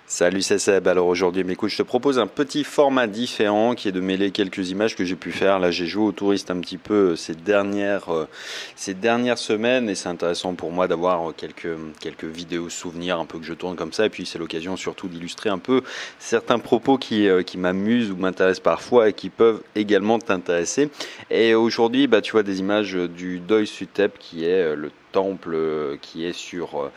Salut, c'est Seb. Alors aujourd'hui, écoute, je te propose un petit format différent qui est de mêler quelques images que j'ai pu faire. Là, j'ai joué aux touristes un petit peu ces dernières semaines et c'est intéressant pour moi d'avoir quelques vidéos souvenirs un peu que je tourne comme ça. Et puis c'est l'occasion surtout d'illustrer un peu certains propos qui m'amusent ou m'intéressent parfois et qui peuvent également t'intéresser. Et aujourd'hui, tu vois des images du Doi Suthep qui est le temple qui est sur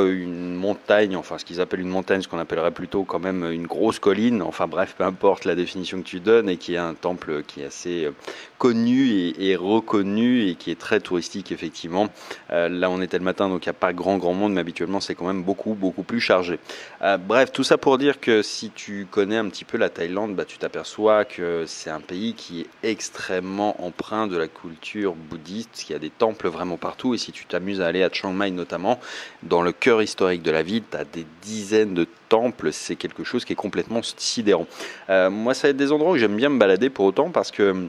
une montagne, enfin ce qu'ils appellent une montagne, ce qu'on appellerait plutôt quand même une grosse colline, enfin bref, peu importe la définition que tu donnes, et qui est un temple qui est assez connu et reconnu et qui est très touristique effectivement. Là on était le matin donc il n'y a pas grand monde, mais habituellement c'est quand même beaucoup plus chargé. Bref, tout ça pour dire que si tu connais un petit peu la Thaïlande, tu t'aperçois que c'est un pays qui est extrêmement empreint de la culture bouddhiste, qu'il y a des temples vraiment partout. Et si tu t'amuses à aller à Chiang Mai notamment, dans le cœur historique de la ville, tu as des dizaines de temples, c'est quelque chose qui est complètement sidérant. Moi, ça va être des endroits où j'aime bien me balader pour autant parce que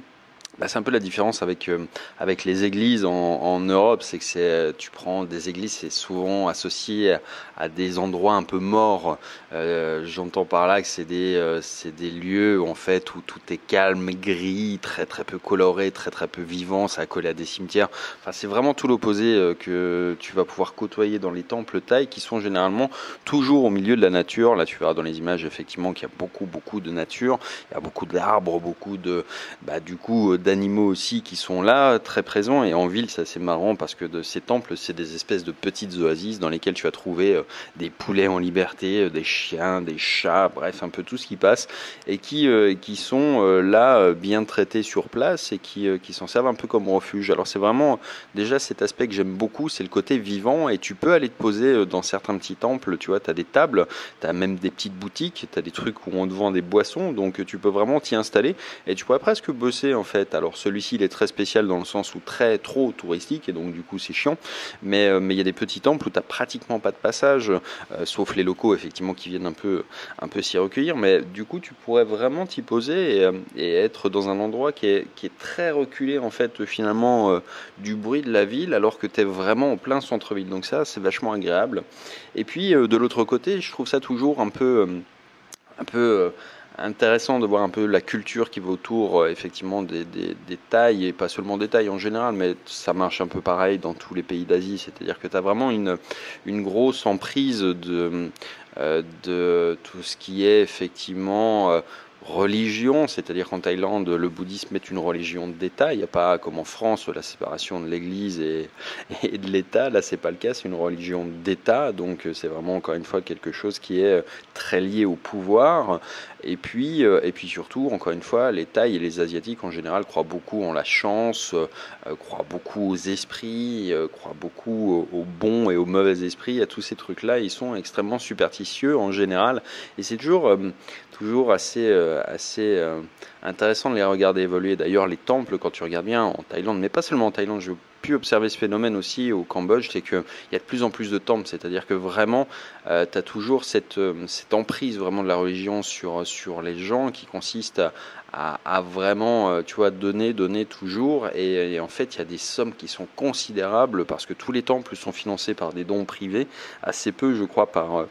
c'est un peu la différence avec les églises en Europe, c'est que tu prends des églises, c'est souvent associé à des endroits un peu morts. J'entends par là que c'est des lieux en fait où tout est calme, gris, très peu coloré, très peu vivant, ça a collé à des cimetières. Enfin, c'est vraiment tout l'opposé que tu vas pouvoir côtoyer dans les temples thaïs qui sont généralement toujours au milieu de la nature. Là, tu verras dans les images effectivement qu'il y a beaucoup de nature, il y a beaucoup d'arbres, beaucoup de du coup d'animaux aussi qui sont là, très présents. Et en ville, c'est assez marrant parce que de ces temples, c'est des espèces de petites oasis dans lesquelles tu vas trouver des poulets en liberté, des chiens, des chats, bref, un peu tout ce qui passe et qui sont là bien traités sur place et qui s'en servent un peu comme refuge. Alors c'est vraiment déjà cet aspect que j'aime beaucoup, c'est le côté vivant et tu peux aller te poser dans certains petits temples, tu vois, tu as des tables, tu as même des petites boutiques, tu as des trucs où on te vend des boissons, donc tu peux vraiment t'y installer et tu pourrais presque bosser en fait. Alors celui-ci il est très spécial dans le sens où trop touristique et donc du coup c'est chiant, mais il y a des petits temples où tu n'as pratiquement pas de passage, sauf les locaux effectivement qui viennent un peu s'y recueillir, mais du coup tu pourrais vraiment t'y poser et être dans un endroit qui est très reculé en fait finalement du bruit de la ville alors que tu es vraiment en plein centre-ville, donc ça c'est vachement agréable. Et puis de l'autre côté je trouve ça toujours un peu intéressant de voir un peu la culture qui va autour effectivement des Thaïs et pas seulement des Thaïs en général, mais ça marche un peu pareil dans tous les pays d'Asie, c'est-à-dire que tu as vraiment une grosse emprise de tout ce qui est effectivement religion, c'est-à-dire qu'en Thaïlande, le bouddhisme est une religion d'État. Il n'y a pas, comme en France, la séparation de l'Église et de l'État. Là, c'est pas le cas. C'est une religion d'État, donc c'est vraiment encore une fois quelque chose qui est très lié au pouvoir. Et puis surtout, encore une fois, les Thaïs et les Asiatiques en général croient beaucoup en la chance, croient beaucoup aux esprits, croient beaucoup aux bons et aux mauvais esprits. À tous ces trucs-là, ils sont extrêmement superstitieux en général. Et c'est toujours assez intéressant de les regarder évoluer. D'ailleurs, les temples, quand tu regardes bien en Thaïlande, mais pas seulement en Thaïlande, j'ai pu observer ce phénomène aussi au Cambodge, c'est qu'il y a de plus en plus de temples, c'est-à-dire que vraiment, tu as toujours cette emprise vraiment de la religion sur les gens qui consiste à vraiment, tu vois, donner toujours. Et en fait, il y a des sommes qui sont considérables parce que tous les temples sont financés par des dons privés, assez peu, je crois, par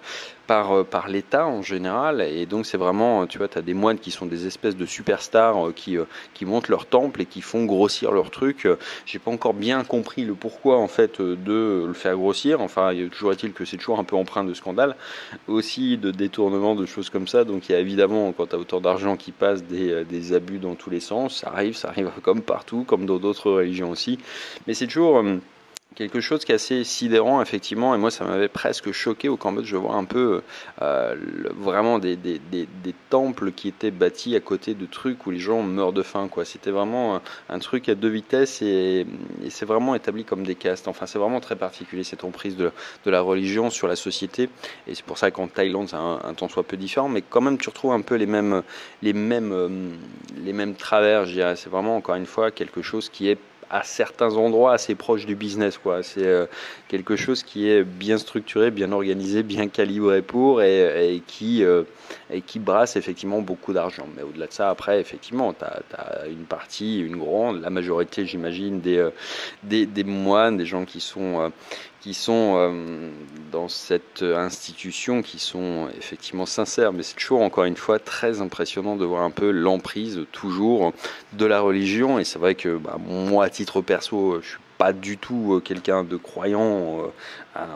l'État en général. Et donc, c'est vraiment, tu vois, tu as des moines qui sont des espèces de superstars qui montent leur temple et qui font grossir leur truc. J'ai pas encore bien compris le pourquoi, en fait, de le faire grossir. Enfin, toujours est-il que c'est toujours un peu empreint de scandale, aussi de détournement, de choses comme ça. Donc, il y a évidemment, quand tu as autant d'argent qui passe, des abus dans tous les sens. Ça arrive comme partout, comme dans d'autres religions aussi. Mais c'est toujours quelque chose qui est assez sidérant effectivement, et moi ça m'avait presque choqué au Cambodge de voir un peu vraiment des temples qui étaient bâtis à côté de trucs où les gens meurent de faim, quoi. C'était vraiment un truc à deux vitesses et c'est vraiment établi comme des castes. Enfin, c'est vraiment très particulier cette emprise de la religion sur la société, et c'est pour ça qu'en Thaïlande c'est un tant soit peu différent, mais quand même tu retrouves un peu les mêmes travers, je dirais. C'est vraiment encore une fois quelque chose qui est à certains endroits assez proche du business, quoi. C'est quelque chose qui est bien structuré, bien organisé, bien calibré et qui brasse effectivement beaucoup d'argent. Mais au-delà de ça, après, effectivement, tu as une partie, une grande, la majorité, j'imagine, des moines, des gens dans cette institution, qui sont effectivement sincères, mais c'est toujours encore une fois très impressionnant de voir un peu l'emprise toujours de la religion. Et c'est vrai que moi, à titre perso, je suis pas du tout quelqu'un de croyant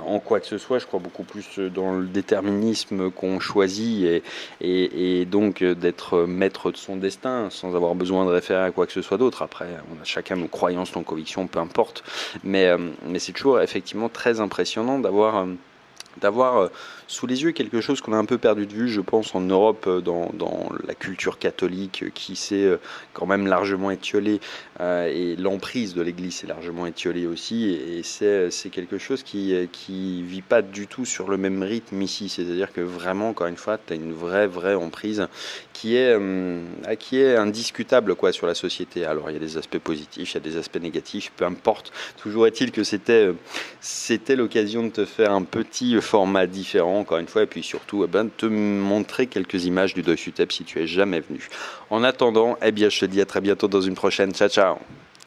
en quoi que ce soit. Je crois beaucoup plus dans le déterminisme qu'on choisit et donc d'être maître de son destin sans avoir besoin de référer à quoi que ce soit d'autre. Après, on a chacun nos croyances, nos convictions, peu importe. Mais c'est toujours effectivement très impressionnant d'avoir sous les yeux quelque chose qu'on a un peu perdu de vue, je pense, en Europe, dans la culture catholique qui s'est quand même largement étiolée, et l'emprise de l'Église s'est largement étiolée aussi, et c'est quelque chose qui vit pas du tout sur le même rythme ici, c'est-à-dire que vraiment, encore une fois, tu as une vraie emprise qui est indiscutable quoi, sur la société. Alors il y a des aspects positifs, il y a des aspects négatifs, peu importe, toujours est-il que c'était l'occasion de te faire un petit format différent, encore une fois, et puis surtout de te montrer quelques images du Deuil Utep si tu es jamais venu. En attendant, je te dis à très bientôt dans une prochaine. Ciao ciao.